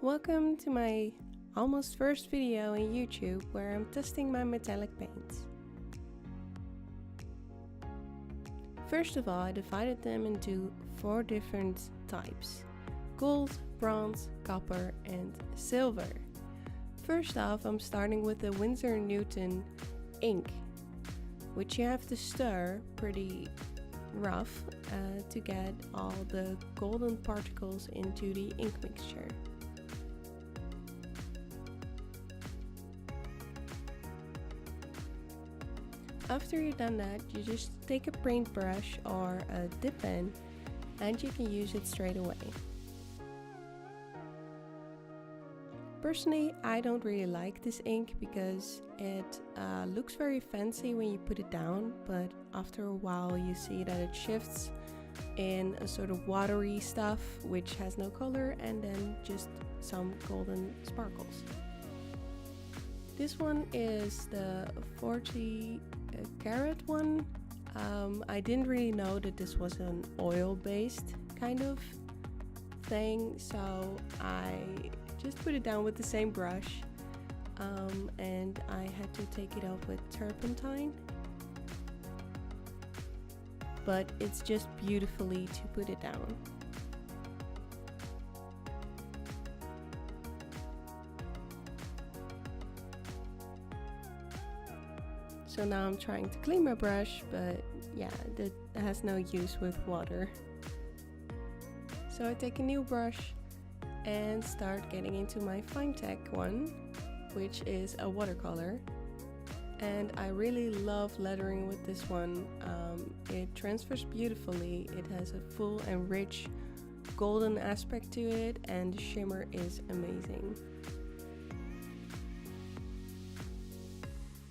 Welcome to my almost first video on YouTube where I'm testing my metallic paints. First of all, I divided them into 4 different types: gold, bronze, copper and silver. First off, I'm starting with the Winsor & Newton ink, which you have to stir pretty rough to get all the golden particles into the ink mixture. After you've done that, you just take a paintbrush or a dip pen and you can use it straight away. Personally, I don't really like this ink because it looks very fancy when you put it down, but after a while you see that it shifts in a sort of watery stuff which has no color and then just some golden sparkles. This one is the 40 carat one. I didn't really know that this was an oil-based kind of thing, so I just put it down with the same brush and I had to take it off with turpentine, but it's just beautifully to put it down. So now I'm trying to clean my brush, but yeah, that has no use with water. So I take a new brush and start getting into my Finetech one, which is a watercolor. And I really love lettering with this one. It transfers beautifully. It has a full and rich golden aspect to it, and the shimmer is amazing.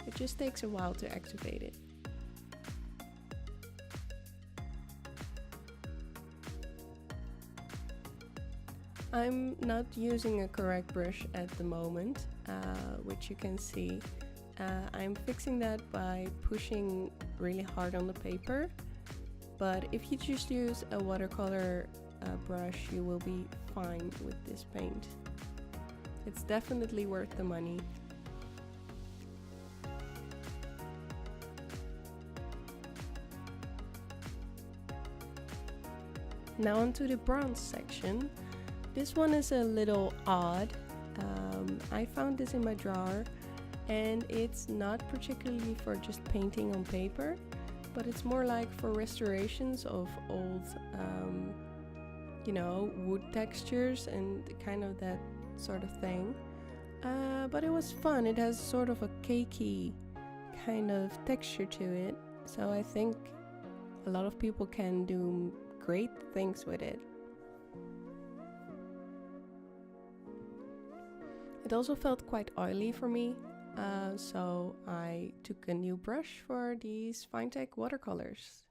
It just takes a while to activate it. I'm not using a correct brush at the moment, which you can see. I'm fixing that by pushing really hard on the paper, but if you just use a watercolor brush, you will be fine with this paint. It's definitely worth the money. Now onto the bronze section. This one is a little odd. I found this in my drawer and it's not particularly for just painting on paper, but it's more like for restorations of old, wood textures and kind of that sort of thing. But it was fun. It has sort of a cakey kind of texture to it, so I think a lot of people can do great things with it. It also felt quite oily for me, so I took a new brush for these Finetech watercolors.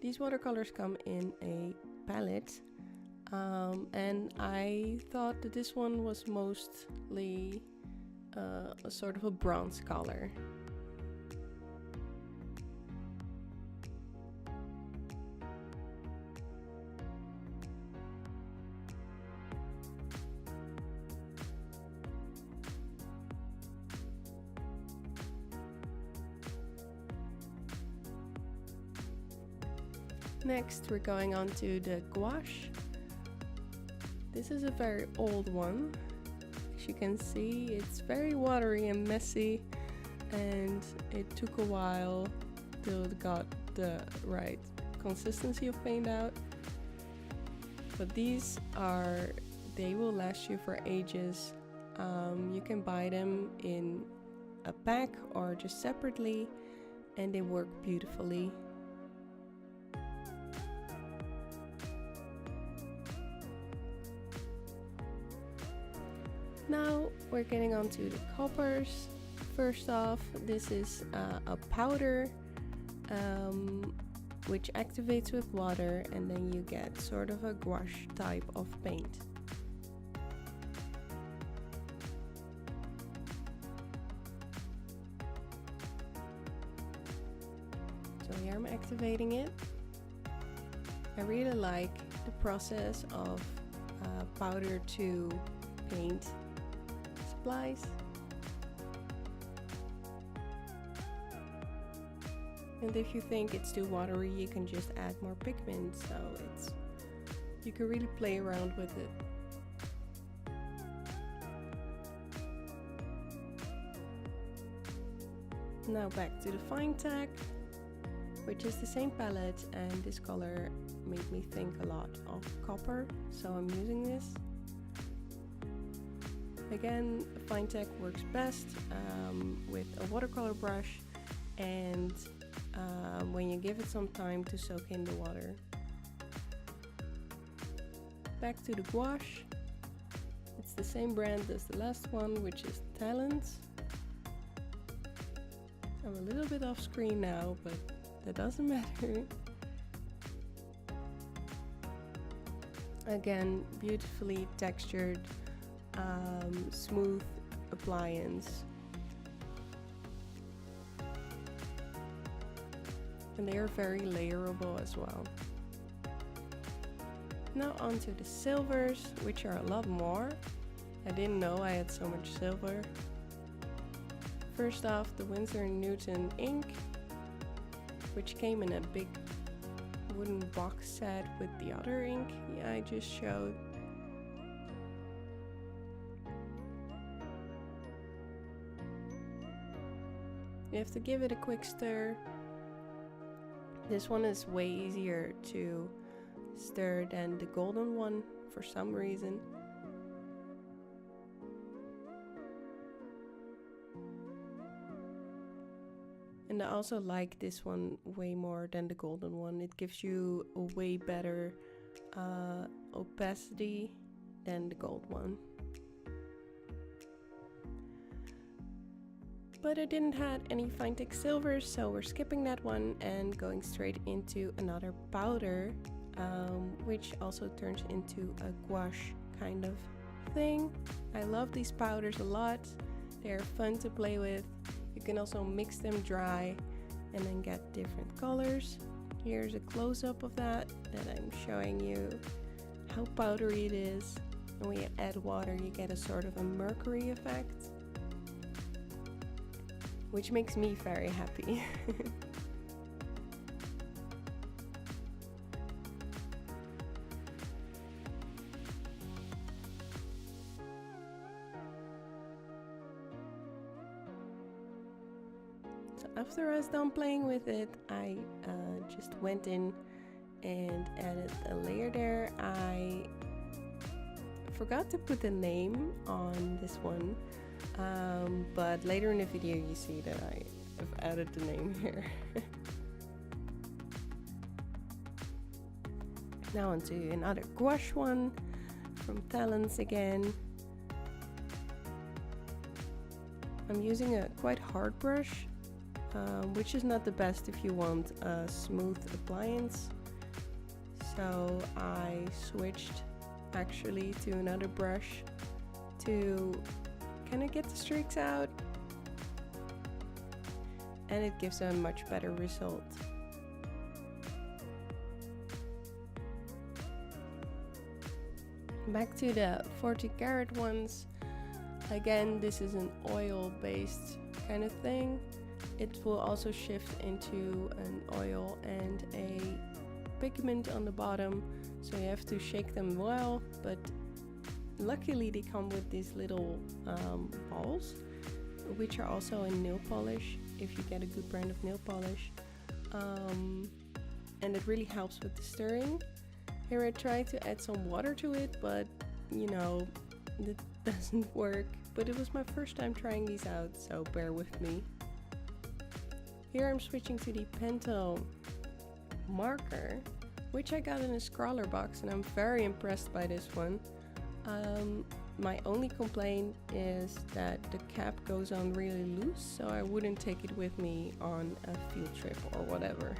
These watercolors come in a palette, and I thought that this one was mostly a sort of a bronze color. Next, we're going on to the gouache. This is a very old one. As you can see, it's very watery and messy, and it took a while till it got the right consistency of paint out. But they will last you for ages. You can buy them in a pack or just separately, and they work beautifully. Now we're getting on to the coppers. First off, this is a powder which activates with water, and then you get sort of a gouache type of paint. So here I'm activating it. I really like the process of powder to paint supplies. And if you think it's too watery, you can just add more pigment, so you can really play around with it. Now back to the fine tech, which is the same palette, and this color made me think a lot of copper, so I'm using this. Again, fine tech works best with a watercolor brush and when you give it some time to soak in the water. Back to the gouache. It's the same brand as the last one, which is Talent. I'm a little bit off screen now, but that doesn't matter. Again, beautifully textured, smooth appliance. And they are very layerable as well. Now onto the silvers, which are a lot more. I didn't know I had so much silver. First off, the Winsor & Newton ink, which came in a big wooden box set with the other ink I just showed. You have to give it a quick stir. This one is way easier to stir than the golden one for some reason. And I also like this one way more than the golden one. It gives you a way better opacity than the gold one. But I didn't have any fine tech silvers, so we're skipping that one and going straight into another powder, which also turns into a gouache kind of thing. I love these powders a lot. They're fun to play with. You can also mix them dry and then get different colors. Here's a close-up of that I'm showing you how powdery it is. And when you add water, you get a sort of a mercury effect, which makes me very happy. So after I was done playing with it, I just went in and added a layer there. I forgot to put the name on this one. But later in the video you see that I have added the name here. Now onto another gouache one from Talents again. I'm using a quite hard brush, which is not the best if you want a smooth appliance. So I switched actually to another brush to kind of get the streaks out, and it gives a much better result. Back to the 40 karat ones. Again, this is an oil based kind of thing. It will also shift into an oil and a pigment on the bottom, so you have to shake them well, but luckily they come with these little balls, which are also in nail polish if you get a good brand of nail polish, and it really helps with the stirring. Here I tried to add some water to it, but you know, it doesn't work. But it was my first time trying these out, so bear with me. Here I'm switching to the Pentel marker, which I got in a scrawler box, and I'm very impressed by this one. My only complaint is that the cap goes on really loose, so I wouldn't take it with me on a field trip or whatever.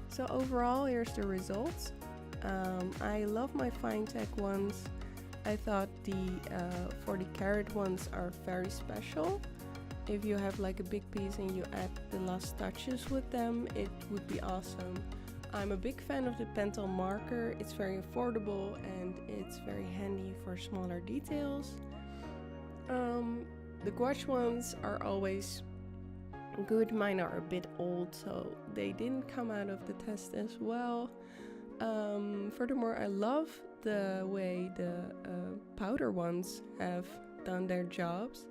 So overall, here's the results. I love my fine tech ones. I thought the 40 karat ones are very special. If you have like a big piece and you add the last touches with them, it would be awesome. I'm a big fan of the pentel marker. It's very affordable and it's very handy for smaller details. The gouache ones are always good. Mine are a bit old, so they didn't come out of the test as well. Furthermore, I love the way the powder ones have done their jobs.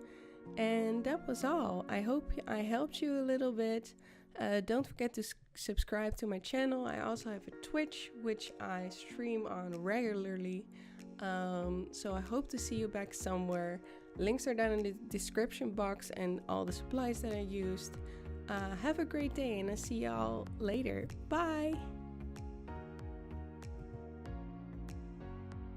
And that was all. I hope I helped you a little bit. Don't forget to subscribe to my channel. I also have a Twitch, which I stream on regularly. So I hope to see you back somewhere. Links are down in the description box and all the supplies that I used. Have a great day and I'll see y'all later. Bye!